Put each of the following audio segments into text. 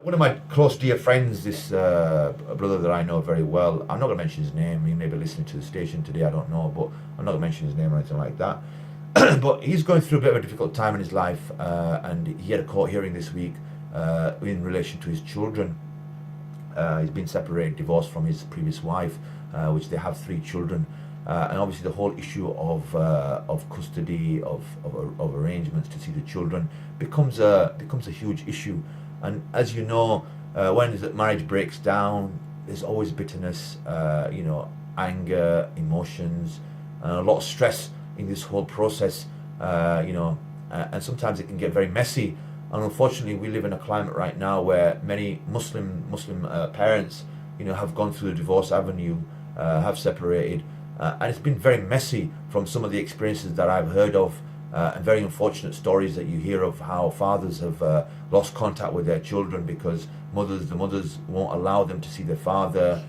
One of my close dear friends, this brother that I know very well, I'm not going to mention his name, he may be listening to the station today, I don't know, but I'm not going to mention his name or anything like that. But he's going through a bit of a difficult time in his life, and he had a court hearing this week in relation to his children. He's been separated, divorced from his previous wife, which they have 3 children. And obviously the whole issue of custody, of arrangements to see the children becomes a huge issue. And as you know, when the marriage breaks down, there's always bitterness, anger, emotions, and a lot of stress in this whole process, and sometimes it can get very messy. And unfortunately, we live in a climate right now where many Muslim parents, have gone through the divorce avenue, have separated, and it's been very messy from some of the experiences that I've heard of. And very unfortunate stories that you hear of how fathers have lost contact with their children because the mothers won't allow them to see their father.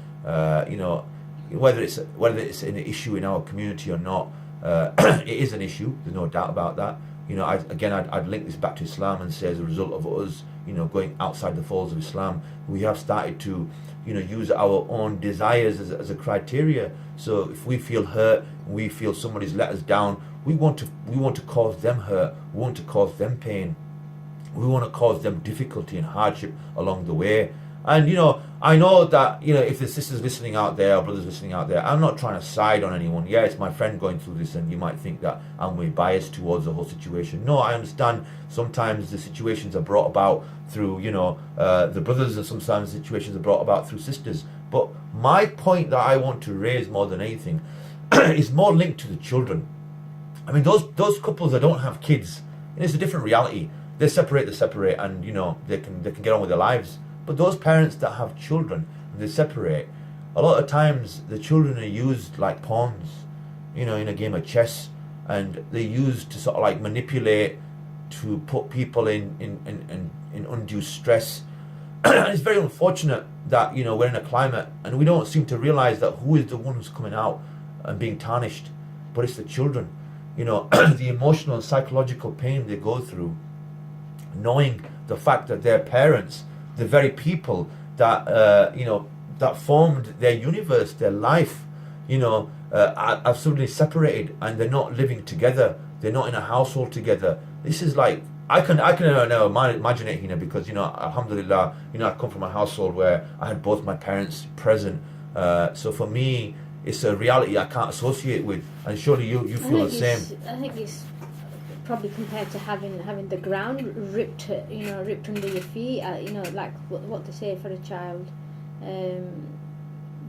Whether it's an issue in our community or not, it is an issue. There's no doubt about that. I'd link this back to Islam and say, as a result of us, going outside the folds of Islam, we have started to, use our own desires as a criteria. So if we feel hurt, we feel somebody's let us down, we want to cause them hurt, we want to cause them pain, we want to cause them difficulty and hardship along the way. And I know that if the sisters listening out there or brothers listening out there, I'm not trying to side on anyone. Yeah, it's my friend going through this, and you might think that I'm way biased towards the whole situation. No, I understand sometimes the situations are brought about through the brothers, and sometimes situations are brought about through sisters. But my point that I want to raise more than anything is more linked to the children. I mean, those couples that don't have kids, and it's a different reality. They separate, and they can get on with their lives. But those parents that have children and they separate, a lot of times the children are used like pawns, in a game of chess, and they're used to sort of like manipulate, to put people in undue stress. And it's very unfortunate that we're in a climate and we don't seem to realize that who is the one who's coming out and being tarnished, but it's the children. The emotional and psychological pain they go through, knowing the fact that their parents, the very people that that formed their universe, their life, are suddenly separated, and they're not living together. They're not in a household together. This is like I can never imagine it, because alhamdulillah, I come from a household where I had both my parents present. So for me, it's a reality I can't associate with, and surely you feel the same. I think it's probably compared to having the ground ripped under your feet, like what to say for a child.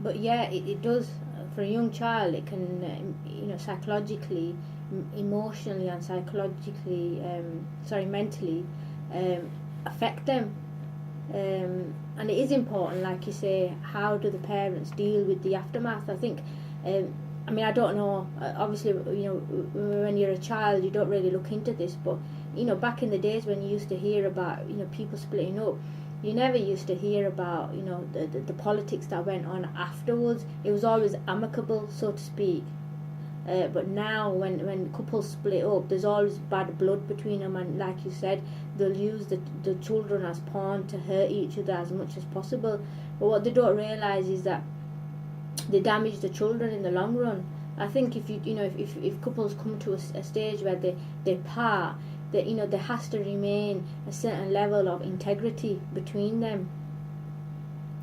But yeah, it does for a young child. It can psychologically, emotionally, and mentally affect them. And it is important, like you say, how do the parents deal with the aftermath? I think I don't know, obviously, when you're a child you don't really look into this, but back in the days when you used to hear about people splitting up, you never used to hear about the politics that went on afterwards. It was always amicable, so to speak. But now when couples split up, there's always bad blood between them, and like you said, they'll use the children as pawn to hurt each other as much as possible. But what they don't realise is that they damage the children in the long run. I think if couples come to a stage where they part, that there has to remain a certain level of integrity between them.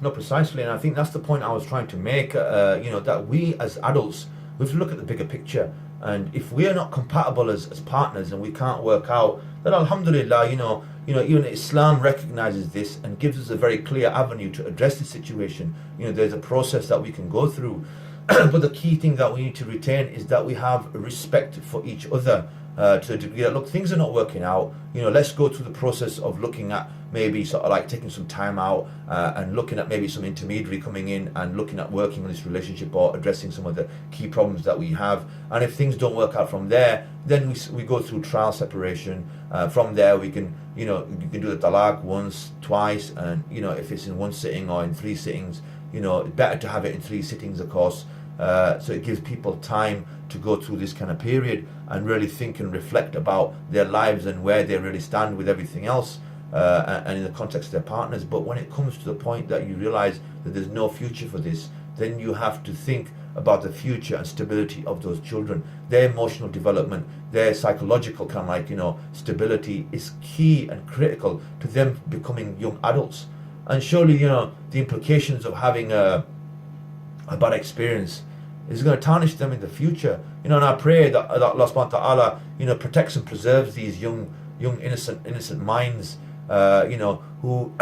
No, precisely, and I think that's the point I was trying to make. That we as adults, we have to look at the bigger picture, and if we are not compatible as partners and we can't work out, then alhamdulillah, even Islam recognizes this and gives us a very clear avenue to address the situation. There's a process that we can go through. But the key thing that we need to retain is that we have respect for each other, to the degree that, look, things are not working out, let's go through the process of looking at maybe sort of like taking some time out, and looking at maybe some intermediary coming in and looking at working on this relationship or addressing some of the key problems that we have. And if things don't work out from there, then we go through trial separation. From there we can you can do the talaq once, twice, and if it's in one sitting or in 3 sittings, it's better to have it in 3 sittings, of course. So it gives people time to go through this kind of period and really think and reflect about their lives and where they really stand with everything else. and in the context of their partners. But when it comes to the point that you realize that there's no future for this, then you have to think about the future and stability of those children. Their emotional development, their psychological kind of like, stability is key and critical to them becoming young adults. And surely, the implications of having a bad experience is going to tarnish them in the future. And I pray that Allah subhanahu wa ta'ala, protects and preserves these young innocent minds, who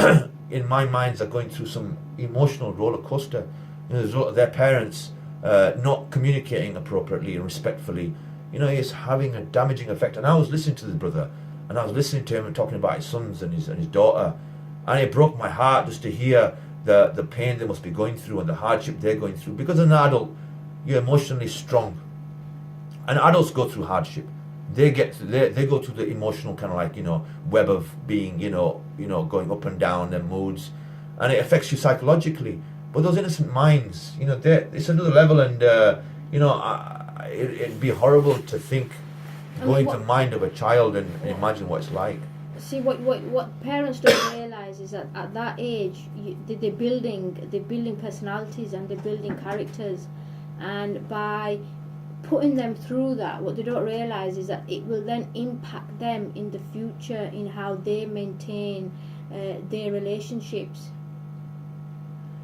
in my minds are going through some emotional roller coaster, as a result of their parents not communicating appropriately and respectfully. It's having a damaging effect. And I was listening to the brother, and I was listening to him talking about his sons and his daughter, and it broke my heart just to hear the pain they must be going through and the hardship they're going through. Because as an adult, you're emotionally strong, and adults go through hardship. They go through the emotional kind of like web of being going up and down their moods, and it affects you psychologically. But those innocent minds, it's another level, and it'd be horrible to think, go into the mind of a child and imagine what it's like. See, what parents don't realise is that at that age, they're building personalities and they're building characters, and by putting them through that, what they don't realise is that it will then impact them in the future in how they maintain their relationships.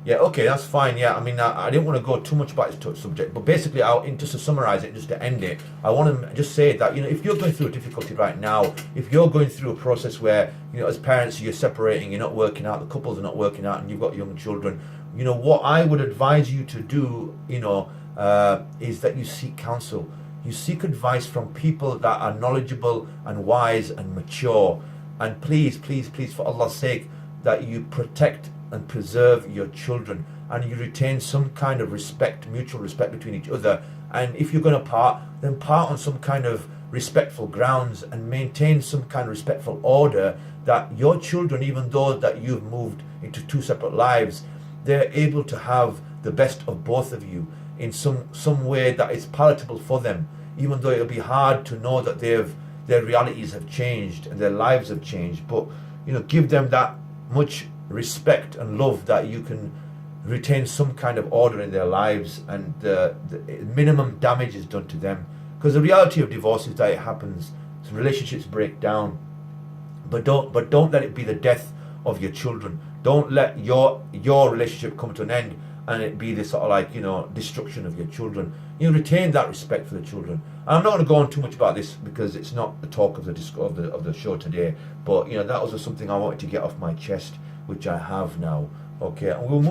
Yeah, okay, that's fine. Yeah, I mean, I didn't want to go too much about this subject, but basically, just to summarise it, just to end it, I want to just say that, if you're going through a difficulty right now, if you're going through a process where, as parents, you're separating, you're not working out, the couples are not working out, and you've got young children, what I would advise you to do, is that you seek counsel. You seek advice from people that are knowledgeable and wise and mature. And please, for Allah's sake, that you protect and preserve your children, and you retain some kind of respect, mutual respect between each other. And if you're going to part, then part on some kind of respectful grounds, and maintain some kind of respectful order, that your children, even though that you've moved into two separate lives, they're able to have the best of both of you in some way that is palatable for them, even though it'll be hard to know that their realities have changed and their lives have changed. But give them that much respect and love that you can retain some kind of order in their lives, and the minimum damage is done to them. Because the reality of divorce is that it happens, so relationships break down, but don't let it be the death of your children. Don't let your relationship come to an end and it be this sort of like destruction of your children. Retain that respect for the children. And I'm not going to go on too much about this because it's not the talk of the show today, but that was just something I wanted to get off my chest, which I have now. Okay, and we'll move